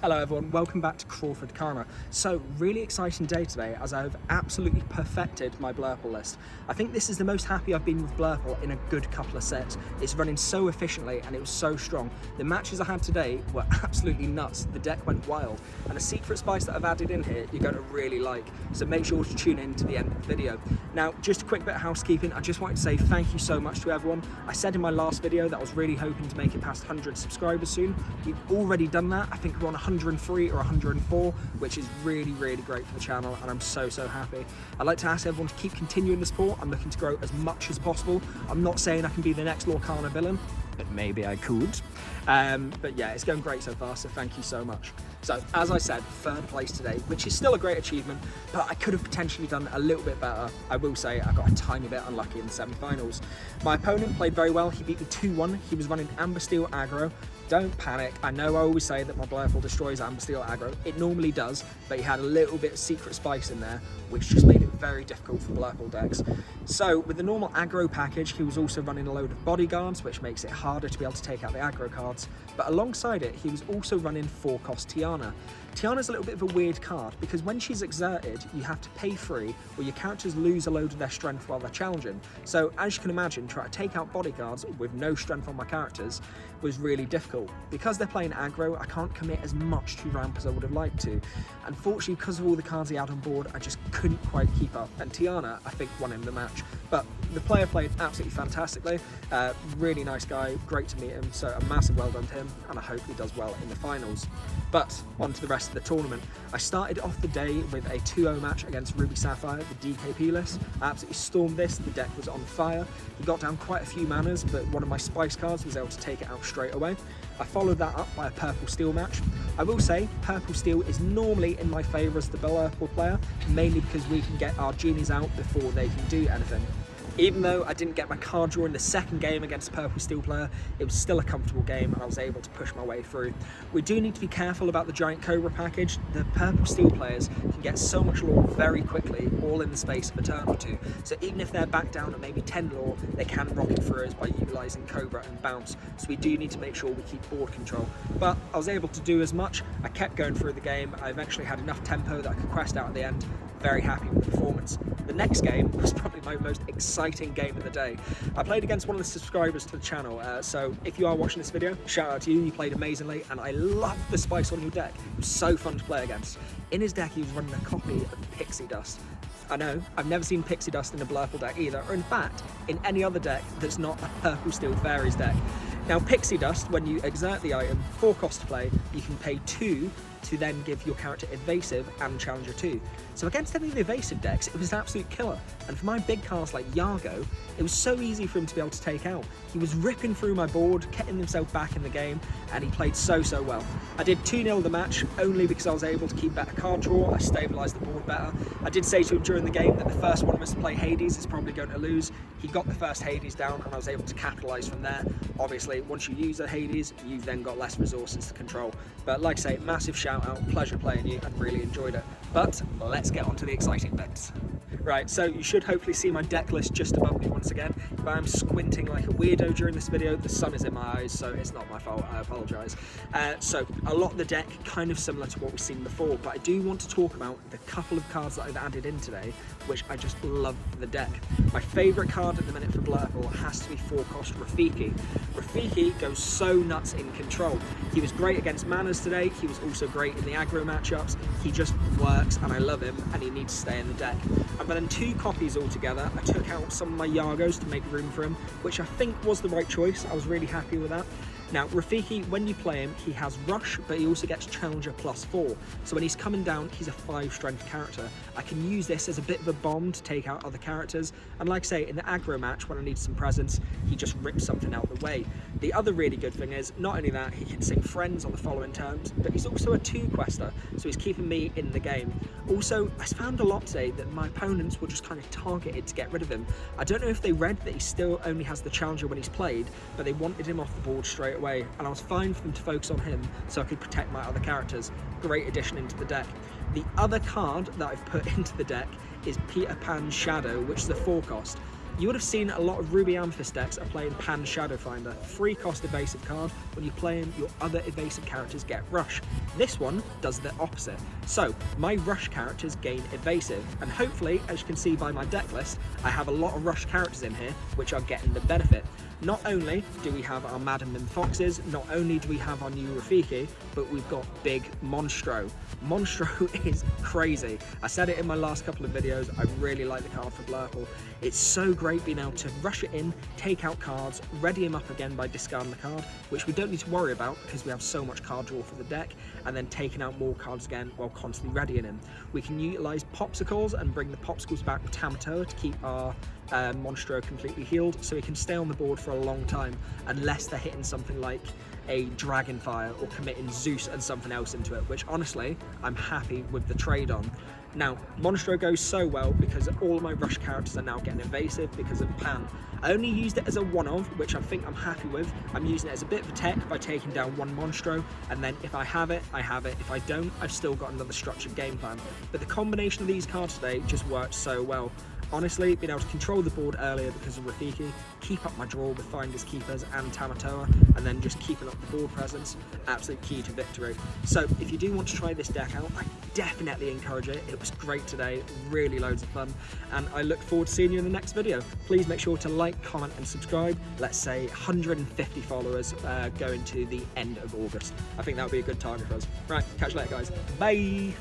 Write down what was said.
Hello everyone, welcome back to Crawford Karma. So, really exciting day today as I've absolutely perfected my Blurple list. I think this is the most happy I've been with Blurple in a good couple of sets. It's running so efficiently and it was so strong. The matches I had today were absolutely nuts. The deck went wild. And a secret spice that I've added in here you're going to really like. So make sure to tune in to the end of the video. Now, just a quick bit of housekeeping. I just wanted to say thank you so much to everyone. I said in my last video that I was really hoping to make it past 100 subscribers soon. We've already done that. I think we're on 103 or 104, which is really great for the channel, and I'm so happy. I'd like to ask everyone to keep continuing the support. I'm looking to grow as much as possible. I'm not saying I can be the next Lorcana villain, but maybe I could. But yeah, it's going great so far, so thank you so much. So, as I said, third place today, which is still a great achievement, but I could have potentially done a little bit better. I will say I got a tiny bit unlucky in the semi-finals. My opponent played very well. He beat me 2-1. He was running Amber Steel aggro. Don't panic. I know I always say that my Blurple destroys Amber Steel aggro. It normally does, but he had a little bit of secret spice in there, which just made it very difficult for Blurple decks. So with the normal aggro package, he was also running a load of bodyguards, which makes it harder to be able to take out the aggro cards. But alongside it, he was also running 4-cost Tiana. Tiana's a little bit of a weird card because when she's exerted, you have to pay 3 or your characters lose a load of their strength while they're challenging. So as you can imagine, trying to take out bodyguards with no strength on my characters was really difficult. Because they're playing aggro, I can't commit as much to ramp as I would have liked to. Unfortunately, because of all the cards he had on board, I just couldn't quite keep up. And Tiana, I think, won him the match. But the player played absolutely fantastically. Really nice guy, great to meet him. So a massive well done to him, and I hope he does well in the finals. But on to the rest of the tournament. I started off the day with a 2-0 match against Ruby Sapphire, the DKP list. I absolutely stormed this, the deck was on fire. He got down quite a few manas, but one of my spice cards was able to take it out straight away. I followed that up by a Purple Steel match. I will say, Purple Steel is normally in my favour as the Blurple player, mainly because we can get our genies out before they can do anything. Even though I didn't get my card draw in the second game against a Purple Steel player, it was still a comfortable game and I was able to push my way through. We do need to be careful about the Giant Cobra package. The Purple Steel players can get so much lore very quickly, all in the space of a turn or two. So even if they're back down at maybe 10 lore, they can rocket through us by utilising Cobra and Bounce. So we do need to make sure we keep board control. But I was able to do as much. I kept going through the game. I eventually had enough tempo that I could quest out at the end. Very happy with the performance. The next game was probably my most exciting game of the day. I played against one of the subscribers to the channel, so if you are watching this video, shout out to you, you played amazingly, and I loved the spice on your deck. It was so fun to play against. In his deck, he was running a copy of Pixie Dust. I know, I've never seen Pixie Dust in a Blurple deck either, or in fact, in any other deck that's not a Purple Steel Fairies deck. Now, Pixie Dust, when you exert the item, 4 cost to play, you can pay 2 to then give your character evasive and challenger 2. So against any of the evasive decks, it was an absolute killer. And for my big cards like Yargo, it was so easy for him to be able to take out. He was ripping through my board, getting himself back in the game, and he played so well. I did 2-0 the match, only because I was able to keep better card draw, I stabilised the board better. I did say to him during the game that the first one of us to play Hades is probably going to lose. He got the first Hades down, and I was able to capitalise from there. Obviously, once you use a Hades, you've then got less resources to control. But like I say, massive shout out, pleasure playing you, and really enjoyed it. But let's get on to the exciting bits. Right, so you should hopefully see my deck list just above me once again. If I am squinting like a weirdo during this video, the sun is in my eyes, so it's not my fault, I apologise. So a lot of the deck kind of similar to what we've seen before, but I do want to talk about the couple of cards that I've added in today, which I just love for the deck. My favourite card at the minute for Blurple has to be 4-cost Rafiki. Rafiki goes so nuts in control. He was great against manas today, he was also great in the aggro matchups, he just works and I love him and he needs to stay in the deck. I'm running 2 copies altogether. I took out some of my Yargos to make room for him, which I think was the right choice. I was really happy with that. Now, Rafiki, when you play him, he has Rush, but he also gets Challenger +4. So when he's coming down, he's a 5-strength character. I can use this as a bit of a bomb to take out other characters. And like I say, in the aggro match, when I need some presence, he just rips something out the way. The other really good thing is, not only that, he can sing Friends on the following terms, but he's also a 2-quester, so he's keeping me in the game. Also, I found a lot today that my opponents were just kind of targeted to get rid of him. I don't know if they read that he still only has the Challenger when he's played, but they wanted him off the board straight away, and I was fine for them to focus on him so I could protect my other characters. Great addition into the deck. The other card that I've put into the deck is Peter Pan's Shadow, which is a 4-cost. You would have seen a lot of Ruby Amethyst decks are playing Pan Shadowfinder, free cost evasive card. When you play him, your other evasive characters get rush. This one does the opposite. So my rush characters gain evasive, and hopefully, as you can see by my deck list, I have a lot of rush characters in here which are getting the benefit. Not only do we have our Madam Mim Foxes, not only do we have our new Rafiki, but we've got big Monstro. Monstro is crazy. I said it in my last couple of videos, I really like the card for Blurple. It's so great being able to rush it in, take out cards, ready him up again by discarding the card, which we don't need to worry about because we have so much card draw for the deck, and then taking out more cards again while constantly readying him. We can utilise Popsicles and bring the Popsicles back with Tamatoa to keep our Monstro completely healed, so he can stay on the board for a long time unless they're hitting something like a Dragonfire or committing Zeus and something else into it, which honestly I'm happy with the trade on. Now Monstro goes so well because all of my rush characters are now getting evasive because of Pan. I only used it as a one-of, which I think I'm happy with. I'm using it as a bit of a tech by taking down one Monstro, and then if I have it, I have it. If I don't, I've still got another structured game plan. But the combination of these cards today just worked so well. Honestly, being able to control the board earlier because of Rafiki, keep up my draw with Finders Keepers and Tamatoa, and then just keeping up the board presence, absolute key to victory. So if you do want to try this deck out, I definitely encourage it. It was great today, really loads of fun, and I look forward to seeing you in the next video. Please make sure to like, comment and subscribe. Let's say 150 followers going to the end of August. I think that would be a good target for us. Right, catch you later guys. Bye!